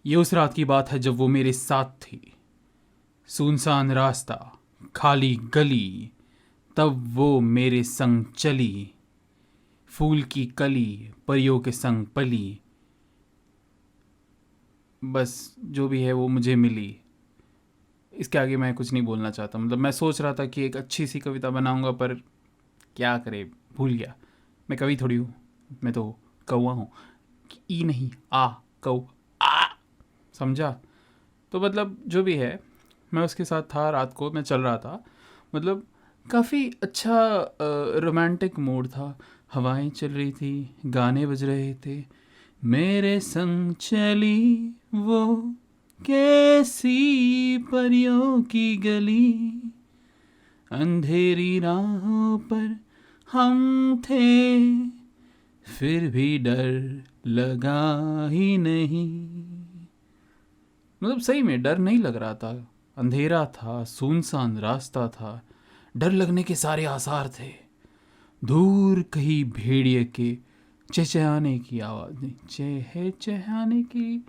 ये उस रात की बात है जब वो मेरे साथ थी। सुनसान रास्ता, खाली गली, तब वो मेरे संग चली। फूल की कली, परियों के संग पली। बस जो भी है वो मुझे मिली। इसके आगे मैं कुछ नहीं बोलना चाहता। मतलब मैं सोच रहा था कि एक अच्छी सी कविता बनाऊंगा, पर क्या करे, भूल गया। मैं कवि थोड़ी हूँ, मैं तो कौवा हूँ। ई नहीं, आ, कौ, आ, समझा। तो मतलब जो भी है, मैं उसके साथ था। रात को मैं चल रहा था। मतलब काफ़ी अच्छा रोमांटिक मूड था। हवाएं चल रही थी, गाने बज रहे थे। मेरे संग चली वो कैसी परियों की गली। अंधेरी राहों पर हम थे, फिर भी डर लगा ही नहीं। मतलब सही में डर नहीं लग रहा था। अंधेरा था, सुनसान रास्ता था, डर लगने के सारे आसार थे। दूर कहीं भेड़िए के चहचहाने की आवाज़, नहीं, चहचहाने की।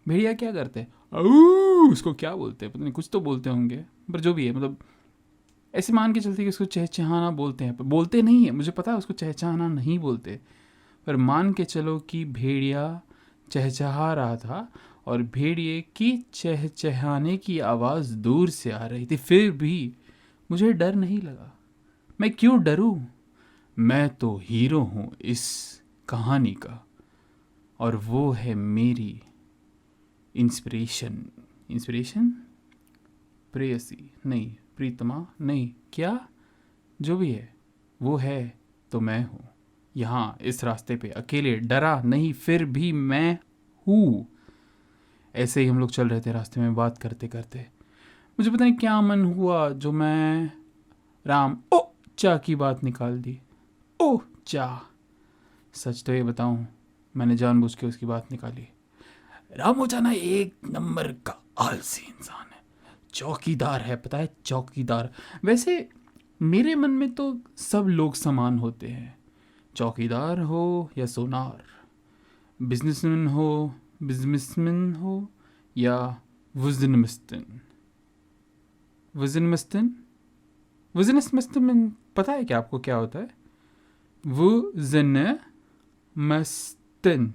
भेड़िया क्या करते हैं? "आऊ", उसको क्या बोलते हैं पता नहीं, कुछ तो बोलते होंगे। पर जो भी है, मतलब ऐसे मान के चलते कि उसको चहचहाना बोलते हैं, पर बोलते नहीं है। मुझे पता है उसको चहचहाना नहीं बोलते, पर मान के चलो कि भेड़िया चहचहा रहा था और भेड़िए की चहचहाने की आवाज़ दूर से आ रही थी। फिर भी मुझे डर नहीं लगा। मैं क्यों डरूं? मैं तो हीरो हूं इस कहानी का, और वो है मेरी इंस्पिरेशन। इंस्पिरेशन, प्रेयसी नहीं, प्रीतमा नहीं, क्या जो भी है वो है तो मैं हूँ यहाँ इस रास्ते पे अकेले, डरा नहीं, फिर भी मैं हूँ। ऐसे ही हम लोग चल रहे थे रास्ते में बात करते करते। मुझे पता नहीं क्या मन हुआ जो मैं राम ओ चा की बात निकाल दी। ओ चा। सच तो ये बताऊं, मैंने जानबूझ के उसकी बात निकाली। राम ओचा ना एक नंबर का आलसी इंसान है। चौकीदार है, पता है, चौकीदार। वैसे मेरे मन में तो सब लोग समान होते हैं। चौकीदार हो या सोनार, बिजनेसमैन हो, बिजनेसमैन हो या वजन मस्तन। वजन मस्तन, वजन मस्तन, पता है क्या आपको क्या होता है? वजन मस्तन,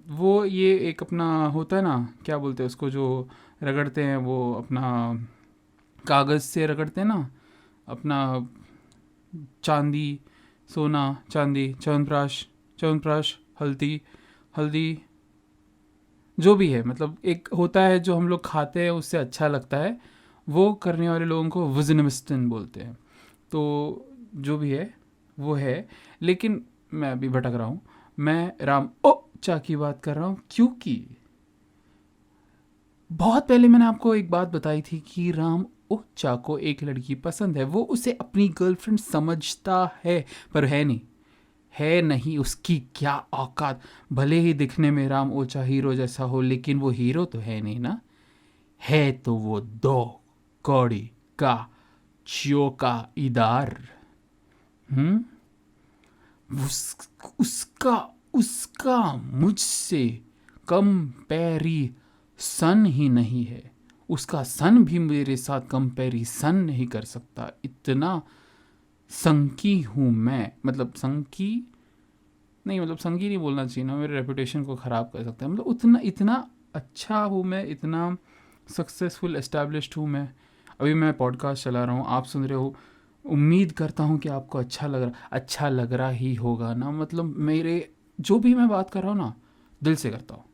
वो ये एक अपना होता है ना, क्या बोलते हैं उसको, जो रगड़ते हैं वो अपना, कागज़ से रगड़ते हैं ना अपना, चांदी, सोना, चांदी, च्यवनप्राश, च्यवनप्राश, हल्दी, हल्दी, जो भी है। मतलब एक होता है जो हम लोग खाते हैं उससे अच्छा लगता है, वो करने वाले लोगों को वजनमिस्टन बोलते हैं। तो जो भी है वो है। लेकिन मैं अभी भटक रहा हूँ। मैं राम ओ चा की बात कर रहा हूँ क्योंकि बहुत पहले मैंने आपको एक बात बताई थी कि राम ओचा को एक लड़की पसंद है। वो उसे अपनी गर्लफ्रेंड समझता है, पर है नहीं। है नहीं, उसकी क्या औकात। भले ही दिखने में राम ओचा हीरो जैसा हो, लेकिन वो हीरो तो है नहीं ना। है तो वो दो कौड़ी का चौकीदार। हम्म। उसका उसका मुझसे कंपैरिसन ही नहीं है। उसका सन भी मेरे साथ कंपैरिसन नहीं कर सकता। इतना संकी हूँ मैं। मतलब संकी नहीं, मतलब संगी नहीं बोलना चाहिए ना, मेरे रेपुटेशन को ख़राब कर सकता है। मतलब उतना इतना अच्छा हूँ मैं, इतना सक्सेसफुल एस्टैब्लिश्ड हूँ मैं। अभी मैं पॉडकास्ट चला रहा हूँ, आप सुन रहे हो। उम्मीद करता हूँ कि आपको अच्छा लग रहा ही होगा ना। मतलब मेरे जो भी मैं बात कर रहा हूँ ना, दिल से करता हूँ।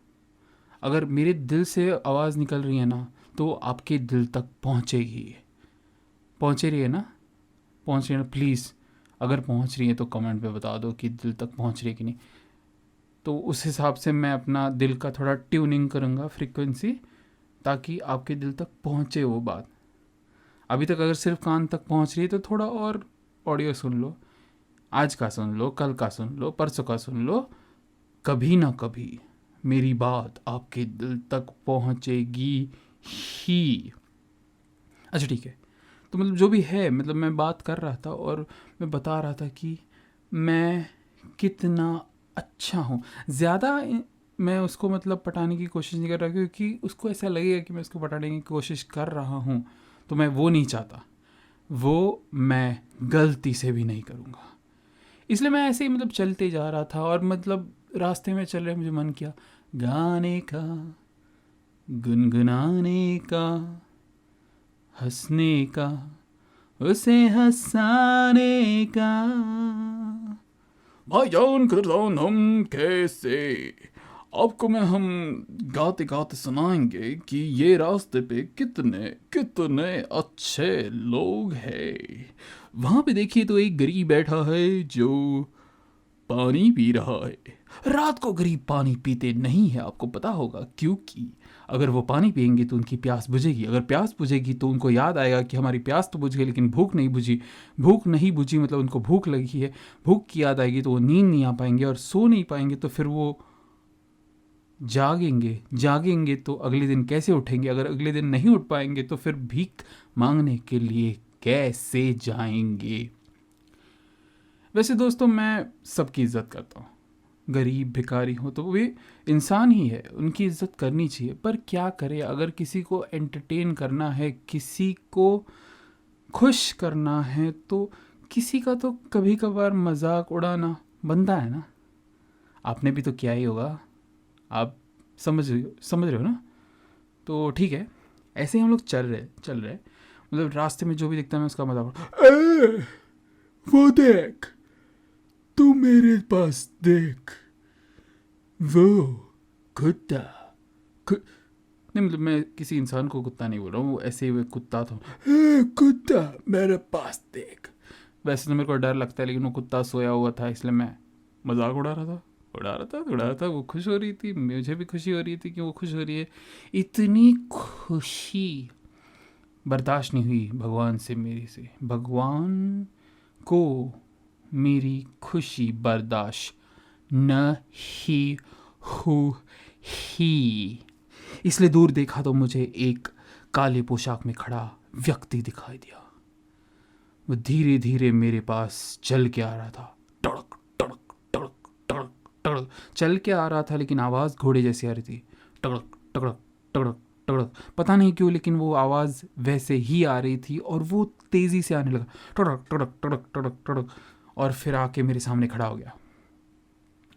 अगर मेरे दिल से आवाज़ निकल रही है ना, तो आपके दिल तक पहुँचेगी। पहुँचे रही है ना, पहुँच रही है ना, प्लीज़। अगर पहुँच रही है तो कमेंट पे बता दो कि दिल तक पहुँच रही है कि नहीं। तो उस हिसाब से मैं अपना दिल का थोड़ा ट्यूनिंग करूँगा, फ्रीक्वेंसी, ताकि आपके दिल तक पहुँचे वो बात। अभी तक अगर सिर्फ कान तक पहुँच रही है तो थोड़ा और ऑडियो सुन लो। आज का सुन लो, कल का सुन लो, परसों का सुन लो। कभी ना कभी मेरी बात आपके दिल तक पहुँचेगी ही। अच्छा ठीक है। तो मतलब जो भी है, मतलब मैं बात कर रहा था और मैं बता रहा था कि मैं कितना अच्छा हूँ। ज़्यादा मैं उसको मतलब पटाने की कोशिश नहीं कर रहा, क्योंकि उसको ऐसा लगेगा कि मैं उसको पटाने की कोशिश कर रहा हूँ, तो मैं वो नहीं चाहता, वो मैं गलती से भी नहीं करूँगा। इसलिए मैं ऐसे ही मतलब चलते जा रहा था, और मतलब रास्ते में चल रहे मुझे मन किया गाने का, गुनगुनाने का, हंसने का, उसे हंसाने का। भाईजान करजान हम कैसे, आपको मैं हम गाते गाते सुनाएंगे कि ये रास्ते पे कितने कितने अच्छे लोग हैं। वहाँ पे देखिए तो एक गरीब बैठा है जो पानी पी रहा है। रात को गरीब पानी पीते नहीं है, आपको पता होगा, क्योंकि अगर वो पानी पियेंगे तो उनकी प्यास बुझेगी, अगर प्यास बुझेगी तो उनको याद आएगा कि हमारी प्यास तो बुझ गई लेकिन भूख नहीं बुझी, भूख नहीं बुझी मतलब उनको भूख लगी है, भूख की याद आएगी तो वो नींद नहीं आ पाएंगे और सो नहीं पाएंगे, तो फिर वो जागेंगे, जागेंगे तो अगले दिन कैसे उठेंगे, अगर अगले दिन नहीं उठ पाएंगे तो फिर भीख मांगने के लिए कैसे जाएंगे। वैसे दोस्तों मैं सबकी इज्जत करता हूँ, गरीब भिखारी हो तो वे इंसान ही है, उनकी इज्जत करनी चाहिए, पर क्या करें, अगर किसी को एंटरटेन करना है, किसी को खुश करना है, तो किसी का तो कभी कभार मजाक उड़ाना बनता है ना। आपने भी तो किया ही होगा, आप समझ रहे हो ना। तो ठीक है, ऐसे ही हम लोग चल रहे मतलब रास्ते में जो भी दिखता है मैं उसका मजाक वो देख, तू मेरे पास देख, वो कुत्ता नहीं, मतलब मैं किसी इंसान को कुत्ता नहीं बोल रहा हूँ, वो ऐसे ही वो कुत्ता था, कुत्ता मेरे पास देख। वैसे तो मेरे को डर लगता है, लेकिन वो कुत्ता सोया हुआ था इसलिए मैं मजाक उड़ा रहा था। वो खुश हो रही थी, मुझे भी खुशी हो रही थी कि वो खुश हो रही है। इतनी खुशी बर्दाश्त नहीं हुई भगवान से, मेरी से, भगवान को मेरी खुशी बर्दाश्त नहीं हुई। इसलिए दूर देखा तो मुझे एक काले पोशाक में खड़ा व्यक्ति दिखाई दिया। वो धीरे धीरे मेरे पास चल के आ रहा था, टड़क टड़क टड़क टड़क टड़क चल के आ रहा था, लेकिन आवाज़ घोड़े जैसी आ रही थी, टड़क टड़क टड़क टड़क। पता नहीं क्यों, लेकिन वो आवाज़ वैसे ही आ रही थी और वो तेज़ी से आने लगा, टड़क टड़क टड़क टड़क टड़क, और फिर आके मेरे सामने खड़ा हो गया।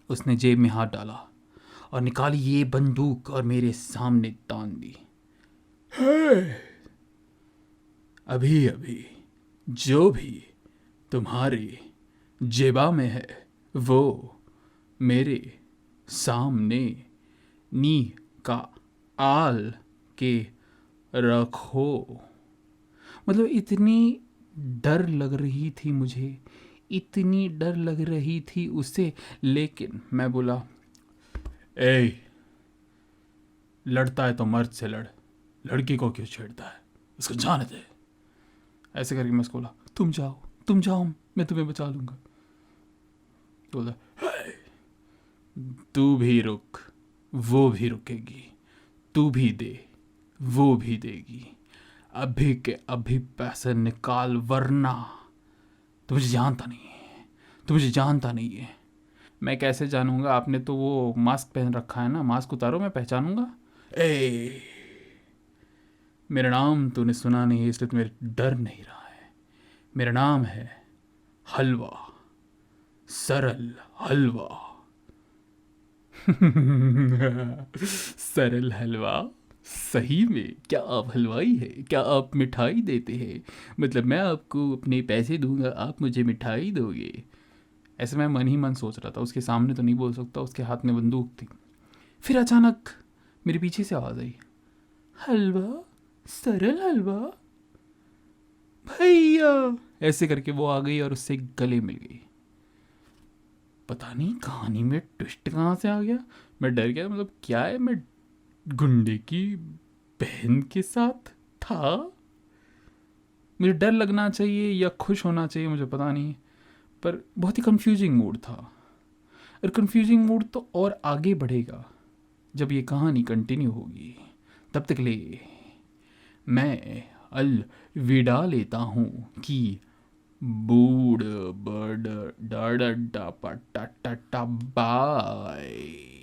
उसने जेब में हाथ डाला और निकाली ये बंदूक और मेरे सामने तान दी। अभी अभी जो भी तुम्हारी जेबा में है वो मेरे सामने नी का आल के रखो। मतलब इतनी डर लग रही थी मुझे, इतनी डर लग रही थी उससे, लेकिन मैं बोला, ए, लड़ता है तो मर्द से लड़, लड़की को क्यों छेड़ता है, उसको जाने दे। ऐसे करके मैं उसको बोला, तुम जाओ, मैं तुम्हें बचा लूंगा। तो बोला, तू भी रुक, वो भी रुकेगी, तू भी दे, वो भी देगी, अभी के अभी पैसे निकाल, वरना तू मुझे जानता नहीं है, तू मुझे जानता नहीं है। मैं कैसे जानूंगा, आपने तो वो मास्क पहन रखा है ना, मास्क उतारो मैं पहचानूंगा। ए, मेरा नाम तूने सुना नहीं है इसलिए तुम्हें डर नहीं रहा है। मेरा नाम है हलवा, सरल हलवा। सरल हलवा, सही में क्या आप हलवाई है, क्या आप मिठाई देते हैं, मतलब मैं आपको अपने पैसे दूंगा, आप मुझे मिठाई दोगे। ऐसे मैं मन ही मन सोच रहा था, उसके सामने तो नहीं बोल सकता, उसके हाथ में बंदूक थी। फिर अचानक मेरे पीछे से आवाज़ आई, हलवा, सरल हलवा भैया। ऐसे करके वो आ गई और उससे गले मिल गई। पता नहीं कहानी में ट्विस्ट कहाँ से आ गया, मैं डर गया, मतलब क्या है, मैं गुंडे की बहन के साथ था। मुझे डर लगना चाहिए या खुश होना चाहिए मुझे पता नहीं, पर बहुत ही कंफ्यूजिंग मूड था। और कंफ्यूजिंग मूड तो और आगे बढ़ेगा जब ये कहानी कंटिन्यू होगी। तब तक ले मैं अलविदा लेता हूँ कि बूढ़ बड़ डा डा डा पा टा टा टा बाय।